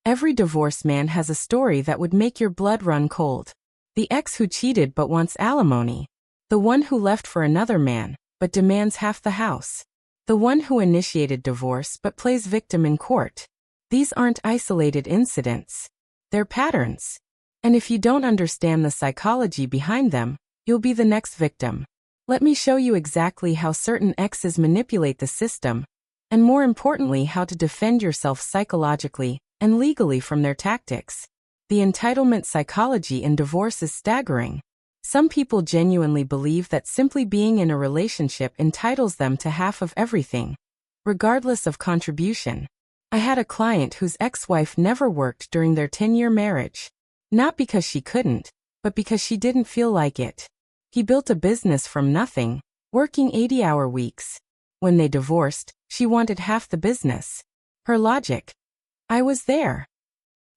Every divorced man has a story that would make your blood run cold. The ex who cheated but wants alimony. The one who left for another man, but demands half the house. The one who initiated divorce but plays victim in court. These aren't isolated incidents. They're patterns. And if you don't understand the psychology behind them, you'll be the next victim. Let me show you exactly how certain exes manipulate the system, and more importantly, how to defend yourself psychologically and legally from their tactics. The entitlement psychology in divorce is staggering. Some people genuinely believe that simply being in a relationship entitles them to half of everything, regardless of contribution. I had a client whose ex-wife never worked during their 10-year marriage. Not because she couldn't, but because she didn't feel like it. He built a business from nothing, working 80-hour weeks. When they divorced, she wanted half the business. Her logic: I was there.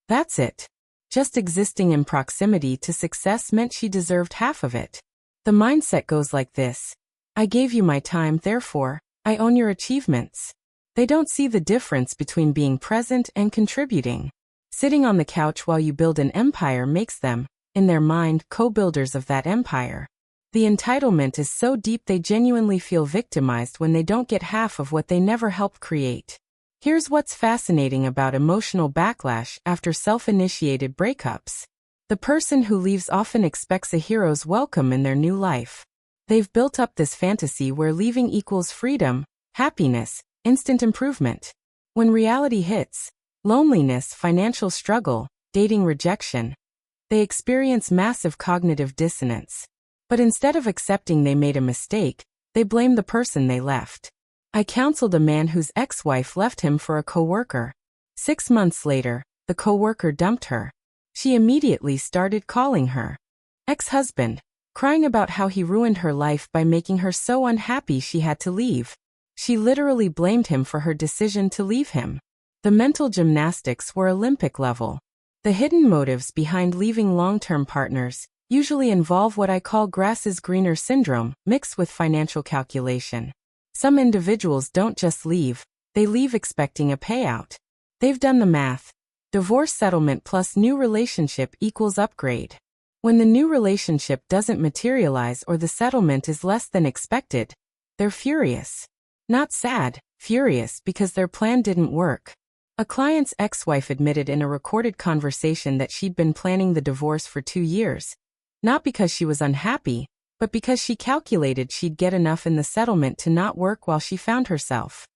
That's it. Just existing in proximity to success meant she deserved half of it. The mindset goes like this: I gave you my time, therefore, I own your achievements. They don't see the difference between being present and contributing. Sitting on the couch while you build an empire makes them, in their mind, co-builders of that empire. The entitlement is so deep they genuinely feel victimized when they don't get half of what they never helped create. Here's what's fascinating about emotional backlash after self-initiated breakups. The person who leaves often expects a hero's welcome in their new life. They've built up this fantasy where leaving equals freedom, happiness, instant improvement. When reality hits, loneliness, financial struggle, dating rejection, they experience massive cognitive dissonance. But instead of accepting they made a mistake, they blame the person they left. I counseled a man whose ex-wife left him for a coworker. 6 months later, the coworker dumped her. She immediately started calling her ex-husband, crying about how he ruined her life by making her so unhappy she had to leave. She literally blamed him for her decision to leave him. The mental gymnastics were Olympic level. The hidden motives behind leaving long-term partners usually involve what I call grass is greener syndrome, mixed with financial calculation. Some individuals don't just leave, they leave expecting a payout. They've done the math. Divorce settlement plus new relationship equals upgrade. When the new relationship doesn't materialize or the settlement is less than expected, they're furious. Not sad, furious because their plan didn't work. A client's ex-wife admitted in a recorded conversation that she'd been planning the divorce for 2 years. Not because she was unhappy, but because she calculated she'd get enough in the settlement to not work while she found herself.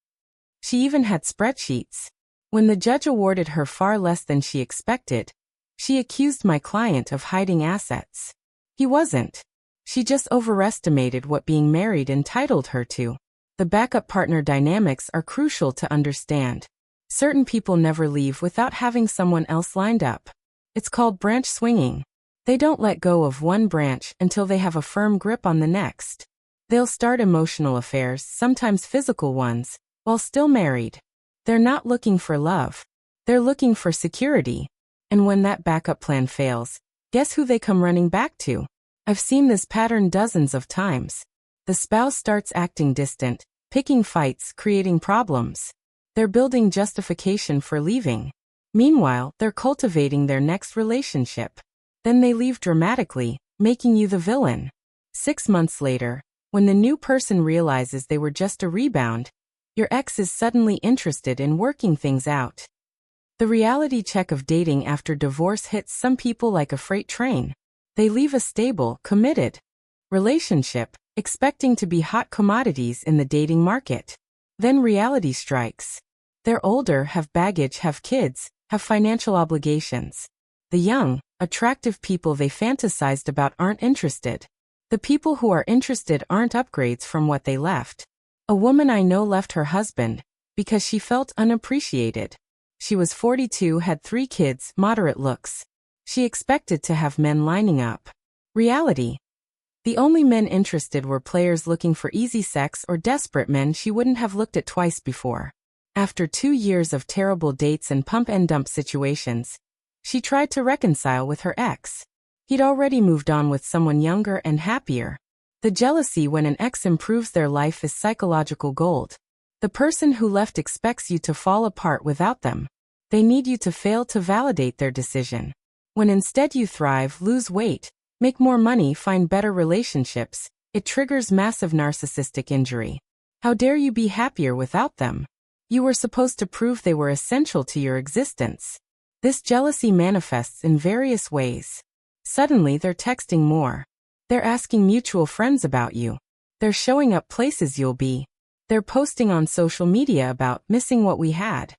She even had spreadsheets. When the judge awarded her far less than she expected, she accused my client of hiding assets. He wasn't. She just overestimated what being married entitled her to. The backup partner dynamics are crucial to understand. Certain people never leave without having someone else lined up. It's called branch swinging. They don't let go of one branch until they have a firm grip on the next. They'll start emotional affairs, sometimes physical ones, while still married. They're not looking for love. They're looking for security. And when that backup plan fails, guess who they come running back to? I've seen this pattern dozens of times. The spouse starts acting distant, picking fights, creating problems. They're building justification for leaving. Meanwhile, they're cultivating their next relationship. Then they leave dramatically, making you the villain. 6 months later, when the new person realizes they were just a rebound, your ex is suddenly interested in working things out. The reality check of dating after divorce hits some people like a freight train. They leave a stable, committed relationship, expecting to be hot commodities in the dating market. Then reality strikes. They're older, have baggage, have kids, have financial obligations. The young, attractive people they fantasized about aren't interested. The people who are interested aren't upgrades from what they left. A woman I know left her husband because she felt unappreciated. She was 42, had 3 kids, moderate looks. She expected to have men lining up. Reality. The only men interested were players looking for easy sex or desperate men she wouldn't have looked at twice before. After 2 years of terrible dates and pump and dump situations, she tried to reconcile with her ex. He'd already moved on with someone younger and happier. The jealousy when an ex improves their life is psychological gold. The person who left expects you to fall apart without them. They need you to fail to validate their decision. When instead you thrive, lose weight, make more money, find better relationships, it triggers massive narcissistic injury. How dare you be happier without them? You were supposed to prove they were essential to your existence. This jealousy manifests in various ways. Suddenly they're texting more. They're asking mutual friends about you. They're showing up places you'll be. They're posting on social media about missing what we had.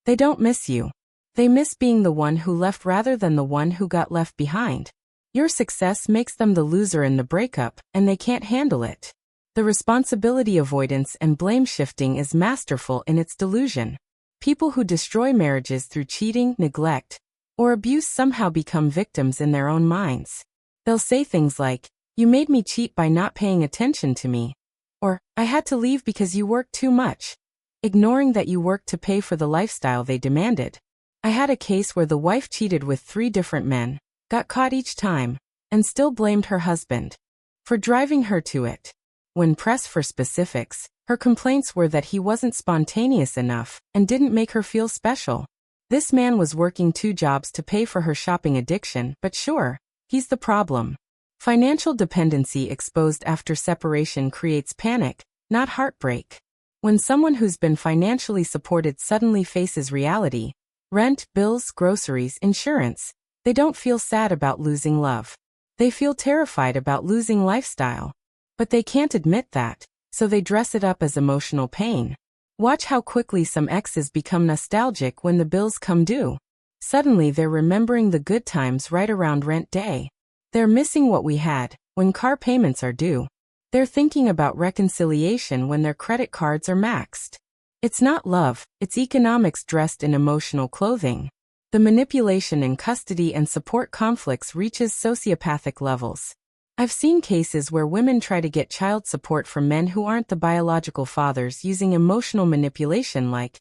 They don't miss you. They miss being the one who left rather than the one who got left behind. Your success makes them the loser in the breakup, and they can't handle it. The responsibility avoidance and blame shifting is masterful in its delusion. People who destroy marriages through cheating, neglect, or abuse somehow become victims in their own minds. They'll say things like, "You made me cheat by not paying attention to me," or "I had to leave because you worked too much," ignoring that you worked to pay for the lifestyle they demanded. I had a case where the wife cheated with 3 different men, got caught each time, and still blamed her husband for driving her to it. When pressed for specifics, her complaints were that he wasn't spontaneous enough and didn't make her feel special. This man was working 2 jobs to pay for her shopping addiction, but sure, he's the problem. Financial dependency exposed after separation creates panic, not heartbreak. When someone who's been financially supported suddenly faces reality, rent, bills, groceries, insurance, they don't feel sad about losing love. They feel terrified about losing lifestyle. But they can't admit that, so they dress it up as emotional pain. Watch how quickly some exes become nostalgic when the bills come due. Suddenly they're remembering the good times right around rent day. They're missing what we had when car payments are due. They're thinking about reconciliation when their credit cards are maxed. It's not love, it's economics dressed in emotional clothing. The manipulation in custody and support conflicts reaches sociopathic levels. I've seen cases where women try to get child support from men who aren't the biological fathers using emotional manipulation like,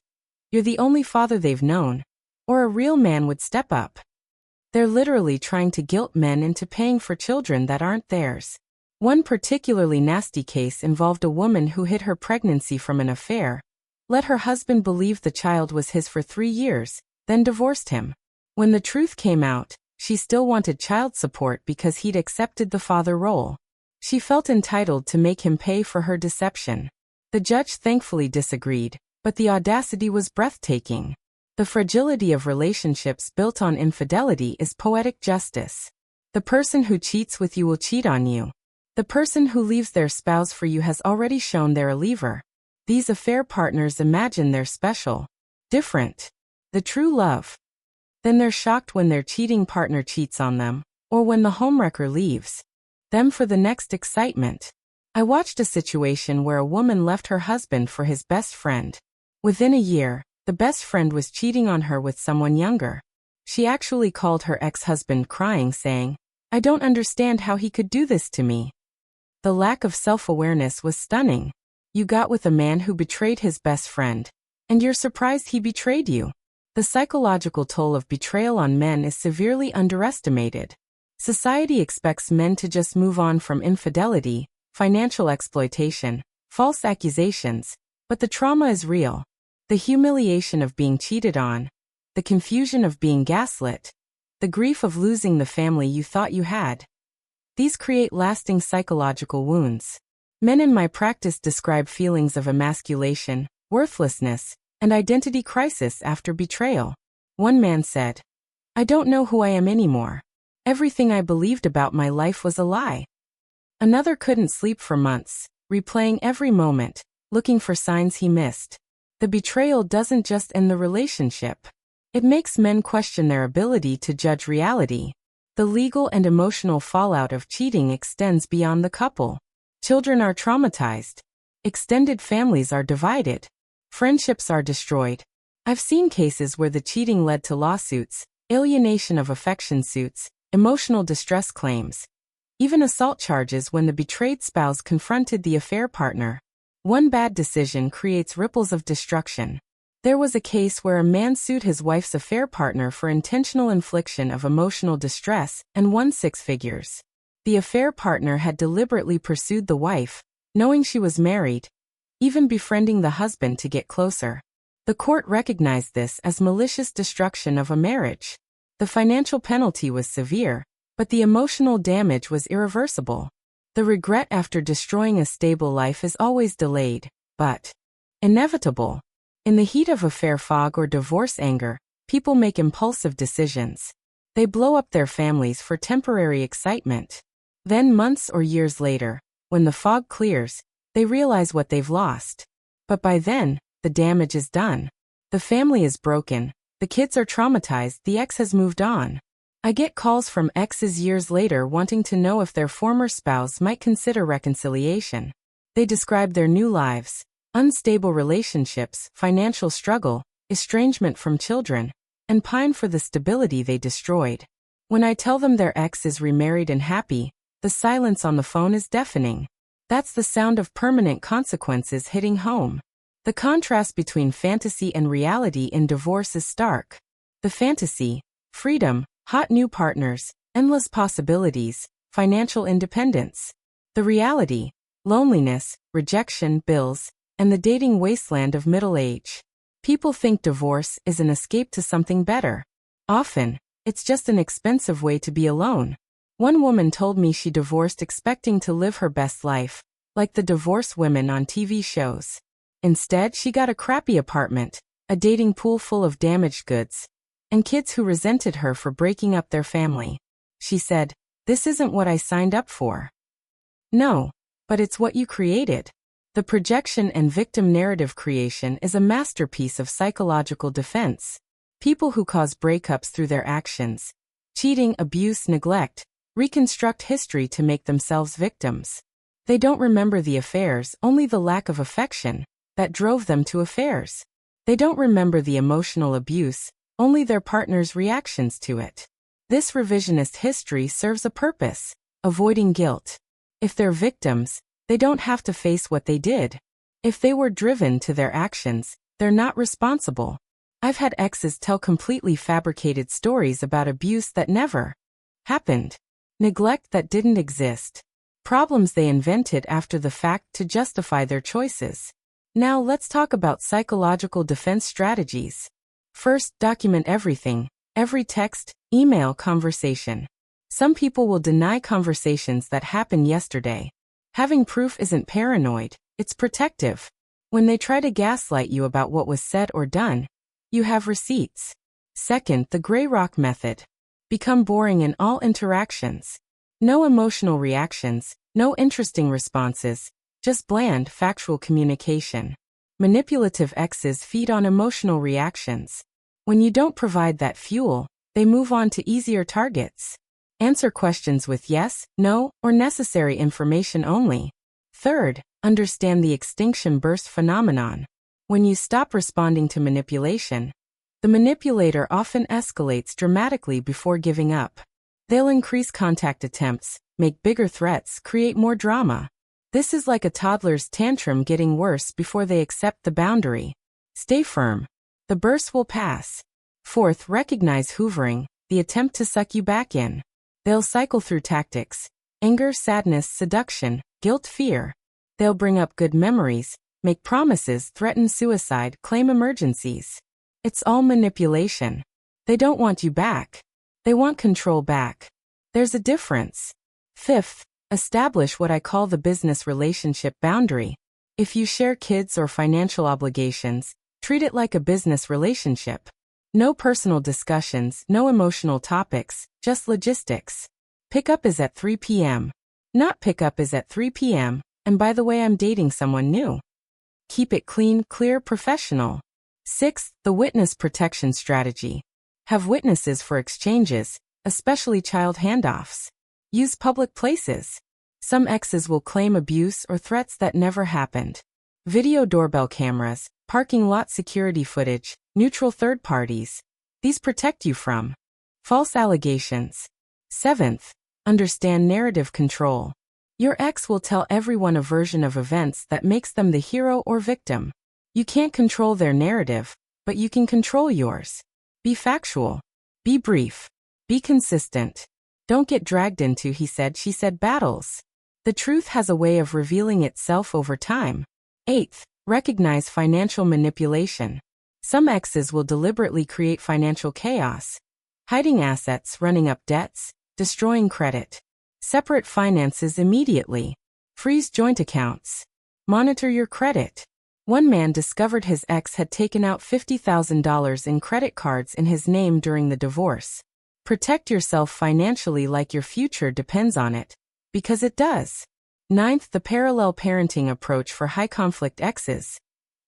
"You're the only father they've known," or "A real man would step up." They're literally trying to guilt men into paying for children that aren't theirs. One particularly nasty case involved a woman who hid her pregnancy from an affair, let her husband believe the child was his for 3 years, then divorced him. When the truth came out, she still wanted child support because he'd accepted the father role. She felt entitled to make him pay for her deception. The judge thankfully disagreed, but the audacity was breathtaking. The fragility of relationships built on infidelity is poetic justice. The person who cheats with you will cheat on you. The person who leaves their spouse for you has already shown they're a leaver. These affair partners imagine they're special, different, the true love. Then they're shocked when their cheating partner cheats on them, or when the homewrecker leaves them for the next excitement. I watched a situation where a woman left her husband for his best friend. Within a year, the best friend was cheating on her with someone younger. She actually called her ex-husband crying, saying, "I don't understand how he could do this to me." The lack of self-awareness was stunning. You got with a man who betrayed his best friend, and you're surprised he betrayed you. The psychological toll of betrayal on men is severely underestimated. Society expects men to just move on from infidelity, financial exploitation, false accusations, but the trauma is real. The humiliation of being cheated on, the confusion of being gaslit, the grief of losing the family you thought you had. These create lasting psychological wounds. Men in my practice describe feelings of emasculation, worthlessness, and identity crisis after betrayal. One man said, "I don't know who I am anymore. Everything I believed about my life was a lie." Another couldn't sleep for months, replaying every moment, looking for signs he missed. The betrayal doesn't just end the relationship. It makes men question their ability to judge reality. The legal and emotional fallout of cheating extends beyond the couple. Children are traumatized. Extended families are divided. Friendships are destroyed. I've seen cases where the cheating led to lawsuits, alienation of affection suits, emotional distress claims, even assault charges when the betrayed spouse confronted the affair partner. One bad decision creates ripples of destruction. There was a case where a man sued his wife's affair partner for intentional infliction of emotional distress and won 6 figures. The affair partner had deliberately pursued the wife, knowing she was married, even befriending the husband to get closer. The court recognized this as malicious destruction of a marriage. The financial penalty was severe, but the emotional damage was irreversible. The regret after destroying a stable life is always delayed, but inevitable. In the heat of affair fog or divorce anger, people make impulsive decisions. They blow up their families for temporary excitement. Then months or years later, when the fog clears, they realize what they've lost. But by then, the damage is done. The family is broken, the kids are traumatized, the ex has moved on. I get calls from exes years later wanting to know if their former spouse might consider reconciliation. They describe their new lives, unstable relationships, financial struggle, estrangement from children, and pine for the stability they destroyed. When I tell them their ex is remarried and happy, the silence on the phone is deafening. That's the sound of permanent consequences hitting home. The contrast between fantasy and reality in divorce is stark. The fantasy, freedom, hot new partners, endless possibilities, financial independence. The reality, loneliness, rejection, bills, and the dating wasteland of middle age. People think divorce is an escape to something better. Often, it's just an expensive way to be alone. One woman told me she divorced expecting to live her best life, like the divorced women on TV shows. Instead, she got a crappy apartment, a dating pool full of damaged goods, and kids who resented her for breaking up their family. She said, "This isn't what I signed up for." No, but it's what you created. The projection and victim narrative creation is a masterpiece of psychological defense. People who cause breakups through their actions, cheating, abuse, neglect, reconstruct history to make themselves victims. They don't remember the affairs, only the lack of affection that drove them to affairs. They don't remember the emotional abuse, only their partner's reactions to it. This revisionist history serves a purpose: avoiding guilt. If they're victims, they don't have to face what they did. If they were driven to their actions, they're not responsible. I've had exes tell completely fabricated stories about abuse that never happened, neglect that didn't exist, problems they invented after the fact to justify their choices. Now let's talk about psychological defense strategies. First, document everything, every text, email, conversation. Some people will deny conversations that happened yesterday. Having proof isn't paranoid, it's protective. When they try to gaslight you about what was said or done, you have receipts. Second, the gray rock method. Become boring in all interactions. No emotional reactions, no interesting responses, just bland, factual communication. Manipulative exes feed on emotional reactions. When you don't provide that fuel, they move on to easier targets. Answer questions with yes, no, or necessary information only. Third, understand the extinction burst phenomenon. When you stop responding to manipulation, the manipulator often escalates dramatically before giving up. They'll increase contact attempts, make bigger threats, create more drama. This is like a toddler's tantrum getting worse before they accept the boundary. Stay firm. The burst will pass. Fourth, recognize hoovering, the attempt to suck you back in. They'll cycle through tactics: anger, sadness, seduction, guilt, fear. They'll bring up good memories, make promises, threaten suicide, claim emergencies. It's all manipulation. They don't want you back. They want control back. There's a difference. Fifth, establish what I call the business relationship boundary. If you share kids or financial obligations, treat it like a business relationship. No personal discussions, no emotional topics, just logistics. Pickup is at 3 p.m. Not pickup is at 3 p.m., and by the way, I'm dating someone new. Keep it clean, clear, professional. Sixth, the witness protection strategy. Have witnesses for exchanges, especially child handoffs. Use public places. Some exes will claim abuse or threats that never happened. Video doorbell cameras, parking lot security footage, neutral third parties. These protect you from false allegations. Seventh, understand narrative control. Your ex will tell everyone a version of events that makes them the hero or victim. You can't control their narrative, but you can control yours. Be factual. Be brief. Be consistent. Don't get dragged into he said, she said battles. The truth has a way of revealing itself over time. Eighth, recognize financial manipulation. Some exes will deliberately create financial chaos, hiding assets, running up debts, destroying credit. Separate finances immediately. Freeze joint accounts. Monitor your credit. One man discovered his ex had taken out $50,000 in credit cards in his name during the divorce. Protect yourself financially like your future depends on it, because it does. Ninth, the parallel parenting approach for high-conflict exes.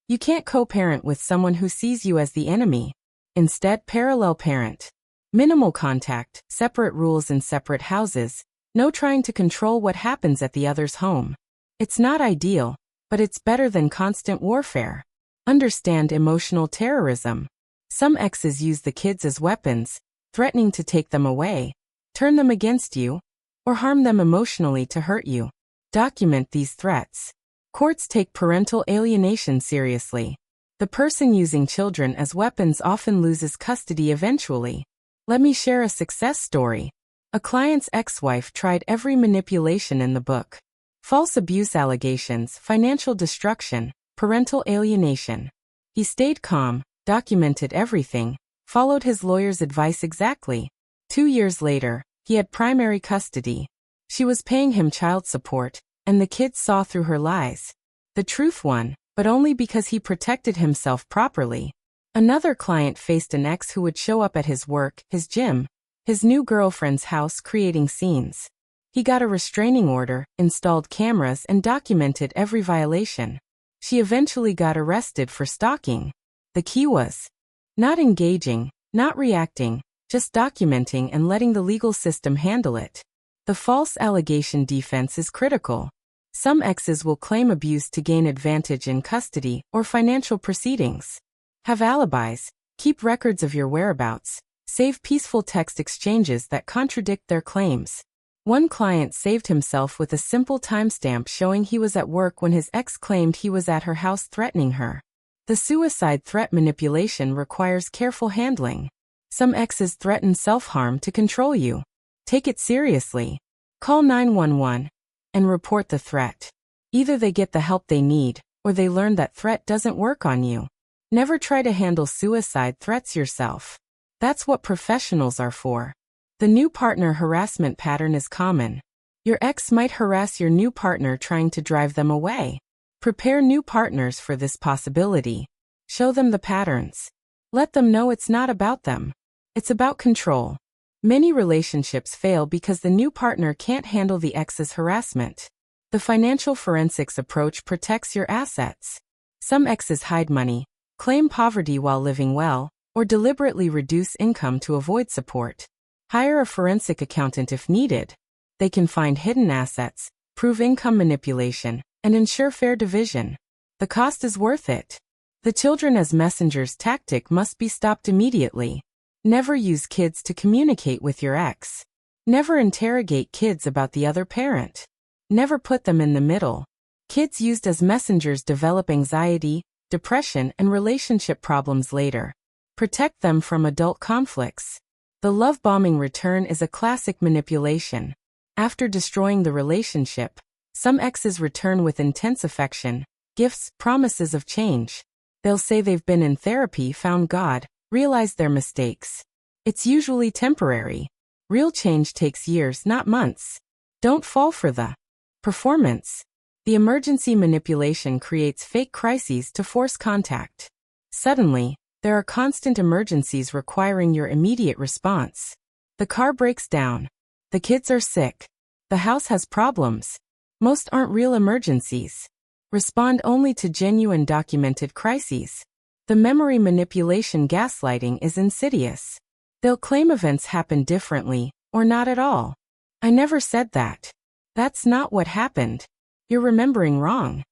You can't co-parent with someone who sees you as the enemy. Instead, parallel parent. Minimal contact, separate rules in separate houses, no trying to control what happens at the other's home. It's not ideal, but it's better than constant warfare. Understand emotional terrorism. Some exes use the kids as weapons, threatening to take them away, turn them against you, or harm them emotionally to hurt you. Document these threats. Courts take parental alienation seriously. The person using children as weapons often loses custody eventually. Let me share a success story. A client's ex-wife tried every manipulation in the book. False abuse allegations, financial destruction, parental alienation. He stayed calm, documented everything, followed his lawyer's advice exactly. 2 years later, he had primary custody. She was paying him child support, and the kids saw through her lies. The truth won, but only because he protected himself properly. Another client faced an ex who would show up at his work, his gym, his new girlfriend's house creating scenes. He got a restraining order, installed cameras, and documented every violation. She eventually got arrested for stalking. The key was not engaging, not reacting, just documenting and letting the legal system handle it. The false allegation defense is critical. Some exes will claim abuse to gain advantage in custody or financial proceedings. Have alibis, keep records of your whereabouts, save peaceful text exchanges that contradict their claims. One client saved himself with a simple timestamp showing he was at work when his ex claimed he was at her house threatening her. The suicide threat manipulation requires careful handling. Some exes threaten self-harm to control you. Take it seriously. Call 911 and report the threat. Either they get the help they need, or they learn that threat doesn't work on you. Never try to handle suicide threats yourself. That's what professionals are for. The new partner harassment pattern is common. Your ex might harass your new partner trying to drive them away. Prepare new partners for this possibility. Show them the patterns. Let them know it's not about them. It's about control. Many relationships fail because the new partner can't handle the ex's harassment. The financial forensics approach protects your assets. Some exes hide money, claim poverty while living well, or deliberately reduce income to avoid support. Hire a forensic accountant if needed. They can find hidden assets, prove income manipulation, and ensure fair division. The cost is worth it. The children as messengers tactic must be stopped immediately. Never use kids to communicate with your ex. Never interrogate kids about the other parent. Never put them in the middle. Kids used as messengers develop anxiety, depression, and relationship problems later. Protect them from adult conflicts. The love bombing return is a classic manipulation. After destroying the relationship, some exes return with intense affection, gifts, promises of change. They'll say they've been in therapy, found God, realized their mistakes. It's usually temporary. Real change takes years, not months. Don't fall for the performance. The emergency manipulation creates fake crises to force contact. Suddenly, there are constant emergencies requiring your immediate response. The car breaks down. The kids are sick. The house has problems. Most aren't real emergencies. Respond only to genuine documented crises. The memory manipulation gaslighting is insidious. They'll claim events happen differently, or not at all. I never said that. That's not what happened. You're remembering wrong.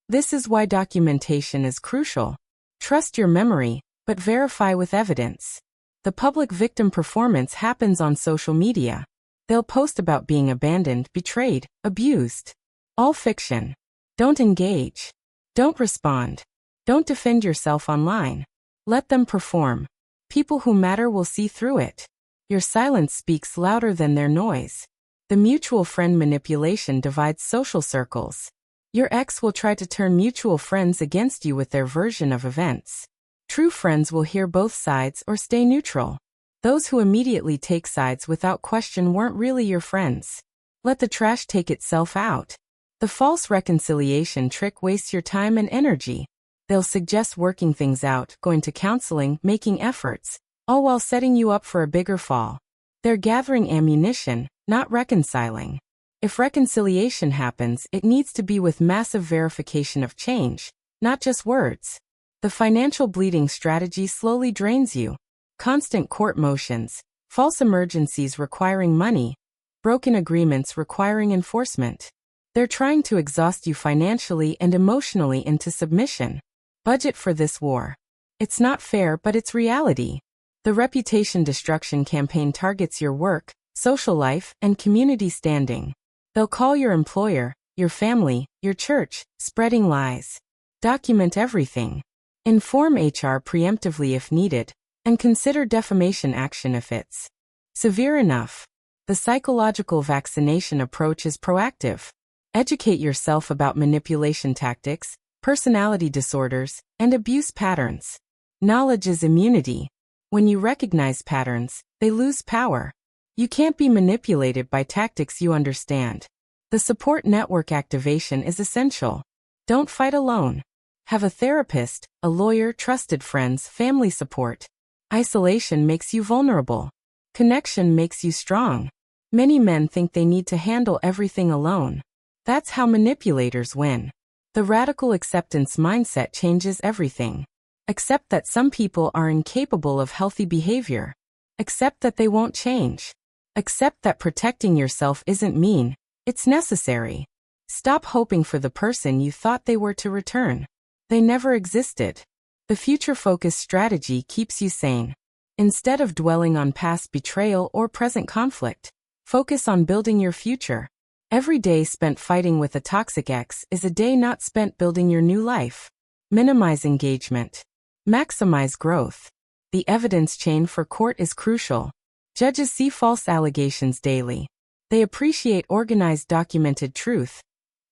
This is why documentation is crucial. Trust your memory, but verify with evidence. The public victim performance happens on social media. They'll post about being abandoned, betrayed, abused. All fiction. Don't engage. Don't respond. Don't defend yourself online. Let them perform. People who matter will see through it. Your silence speaks louder than their noise. The mutual friend manipulation divides social circles. Your ex will try to turn mutual friends against you with their version of events. True friends will hear both sides or stay neutral. Those who immediately take sides without question weren't really your friends. Let the trash take itself out. The false reconciliation trick wastes your time and energy. They'll suggest working things out, going to counseling, making efforts, all while setting you up for a bigger fall. They're gathering ammunition, not reconciling. If reconciliation happens, it needs to be with massive verification of change, not just words. The financial bleeding strategy slowly drains you. Constant court motions, false emergencies requiring money, broken agreements requiring enforcement. They're trying to exhaust you financially and emotionally into submission. Budget for this war. It's not fair, but it's reality. The reputation destruction campaign targets your work, social life, and community standing. They'll call your employer, your family, your church, spreading lies. Document everything. Inform HR preemptively if needed, and consider defamation action if it's severe enough. The psychological vaccination approach is proactive. Educate yourself about manipulation tactics, personality disorders, and abuse patterns. Knowledge is immunity. When you recognize patterns, they lose power. You can't be manipulated by tactics you understand. The support network activation is essential. Don't fight alone. Have a therapist, a lawyer, trusted friends, family support. Isolation makes you vulnerable. Connection makes you strong. Many men think they need to handle everything alone. That's how manipulators win. The radical acceptance mindset changes everything. Accept that some people are incapable of healthy behavior. Accept that they won't change. Accept that protecting yourself isn't mean, it's necessary. Stop hoping for the person you thought they were to return. They never existed. The future-focused strategy keeps you sane. Instead of dwelling on past betrayal or present conflict, focus on building your future. Every day spent fighting with a toxic ex is a day not spent building your new life. Minimize engagement. Maximize growth. The evidence chain for court is crucial. Judges see false allegations daily. They appreciate organized documented truth.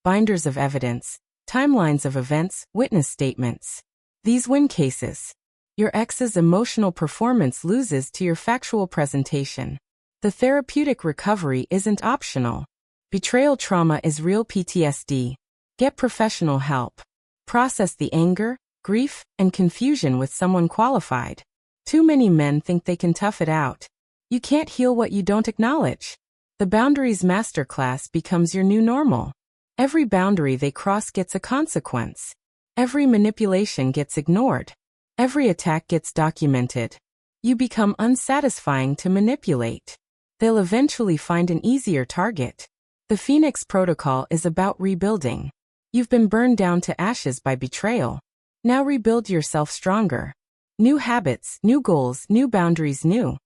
Binders of evidence, timelines of events, witness statements. These win cases. Your ex's emotional performance loses to your factual presentation. The therapeutic recovery isn't optional. Betrayal trauma is real PTSD. Get professional help. Process the anger, grief, and confusion with someone qualified. Too many men think they can tough it out. You can't heal what you don't acknowledge. The boundaries masterclass becomes your new normal. Every boundary they cross gets a consequence. Every manipulation gets ignored. Every attack gets documented. You become unsatisfying to manipulate. They'll eventually find an easier target. The Phoenix Protocol is about rebuilding. You've been burned down to ashes by betrayal. Now rebuild yourself stronger. New habits, new goals, new boundaries, new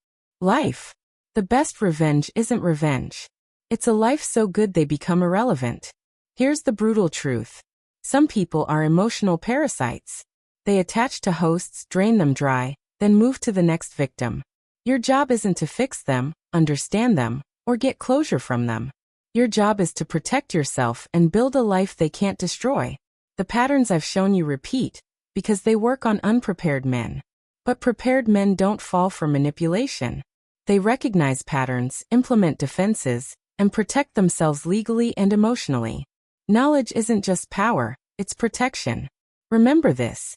life. The best revenge isn't revenge. It's a life so good they become irrelevant. Here's the brutal truth. Some people are emotional parasites. They attach to hosts, drain them dry, then move to the next victim. Your job isn't to fix them, understand them, or get closure from them. Your job is to protect yourself and build a life they can't destroy. The patterns I've shown you repeat, because they work on unprepared men. But prepared men don't fall for manipulation. They recognize patterns, implement defenses, and protect themselves legally and emotionally. Knowledge isn't just power, it's protection. Remember this.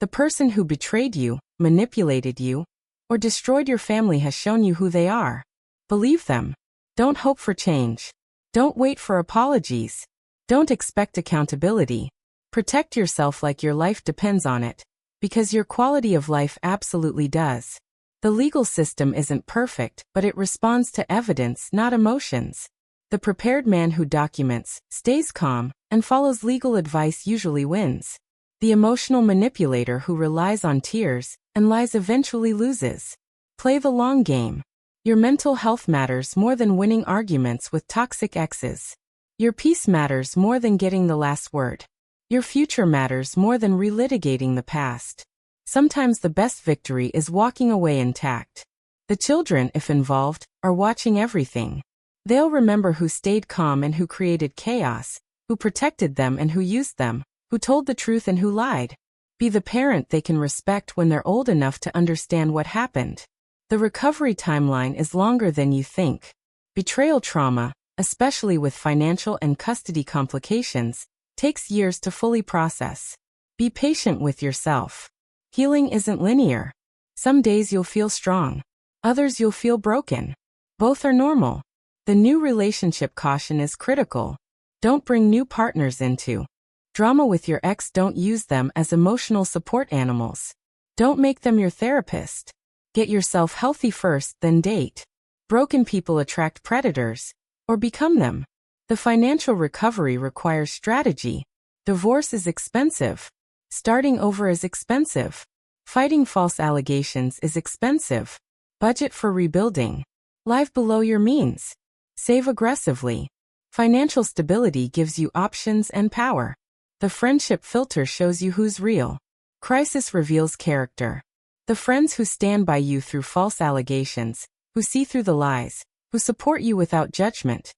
The person who betrayed you, manipulated you, or destroyed your family has shown you who they are. Believe them. Don't hope for change. Don't wait for apologies. Don't expect accountability. Protect yourself like your life depends on it, because your quality of life absolutely does. The legal system isn't perfect, but it responds to evidence, not emotions. The prepared man who documents, stays calm, and follows legal advice usually wins. The emotional manipulator who relies on tears and lies eventually loses. Play the long game. Your mental health matters more than winning arguments with toxic exes. Your peace matters more than getting the last word. Your future matters more than relitigating the past. Sometimes the best victory is walking away intact. The children, if involved, are watching everything. They'll remember who stayed calm and who created chaos, who protected them and who used them, who told the truth and who lied. Be the parent they can respect when they're old enough to understand what happened. The recovery timeline is longer than you think. Betrayal trauma, especially with financial and custody complications, takes years to fully process. Be patient with yourself. Healing isn't linear. Some days you'll feel strong. Others you'll feel broken. Both are normal. The new relationship caution is critical. Don't bring new partners into drama with your ex. Don't use them as emotional support animals. Don't make them your therapist. Get yourself healthy first, then date. Broken people attract predators, or become them. The financial recovery requires strategy. Divorce is expensive. Starting over is expensive. Fighting false allegations is expensive. Budget for rebuilding. Live below your means. Save aggressively. Financial stability gives you options and power. The friendship filter shows you who's real. Crisis reveals character. The friends who stand by you through false allegations, who see through the lies, who support you without judgment.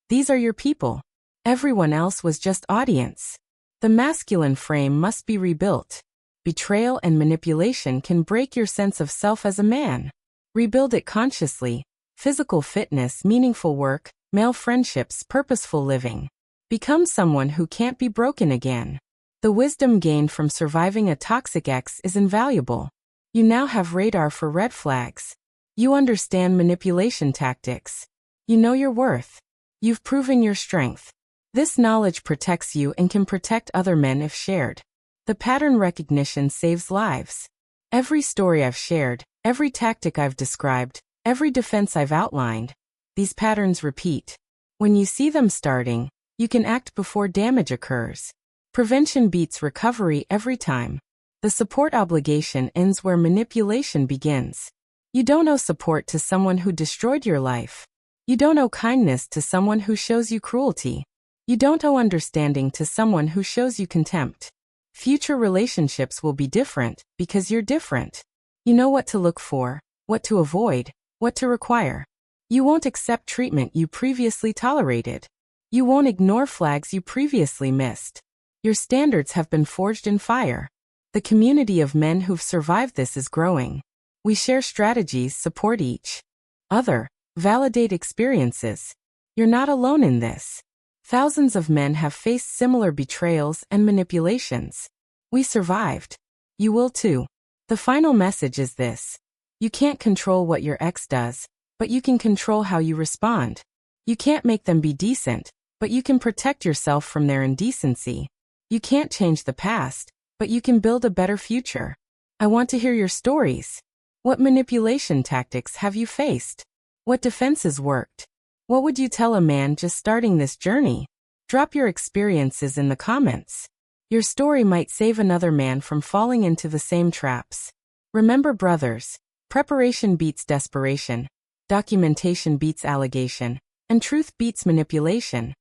These are your people. Everyone else was just audience. The masculine frame must be rebuilt. Betrayal and manipulation can break your sense of self as a man. Rebuild it consciously. Physical fitness, meaningful work, male friendships, purposeful living. Become someone who can't be broken again. The wisdom gained from surviving a toxic ex is invaluable. You now have radar for red flags. You understand manipulation tactics. You know your worth. You've proven your strength. This knowledge protects you and can protect other men if shared. The pattern recognition saves lives. Every story I've shared, every tactic I've described, every defense I've outlined, these patterns repeat. When you see them starting, you can act before damage occurs. Prevention beats recovery every time. The support obligation ends where manipulation begins. You don't owe support to someone who destroyed your life. You don't owe kindness to someone who shows you cruelty. You don't owe understanding to someone who shows you contempt. Future relationships will be different because you're different. You know what to look for, what to avoid, what to require. You won't accept treatment you previously tolerated. You won't ignore flags you previously missed. Your standards have been forged in fire. The community of men who've survived this is growing. We share strategies, support each other, validate experiences. You're not alone in this. Thousands of men have faced similar betrayals and manipulations. We survived. You will too. The final message is this. You can't control what your ex does, but you can control how you respond. You can't make them be decent, but you can protect yourself from their indecency. You can't change the past, but you can build a better future. I want to hear your stories. What manipulation tactics have you faced? What defenses worked? What would you tell a man just starting this journey? Drop your experiences in the comments. Your story might save another man from falling into the same traps. Remember, brothers, preparation beats desperation, documentation beats allegation, and truth beats manipulation.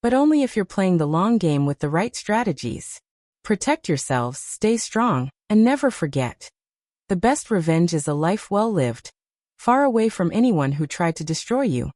But only if you're playing the long game with the right strategies. Protect yourselves, stay strong, and never forget. The best revenge is a life well lived, far away from anyone who tried to destroy you.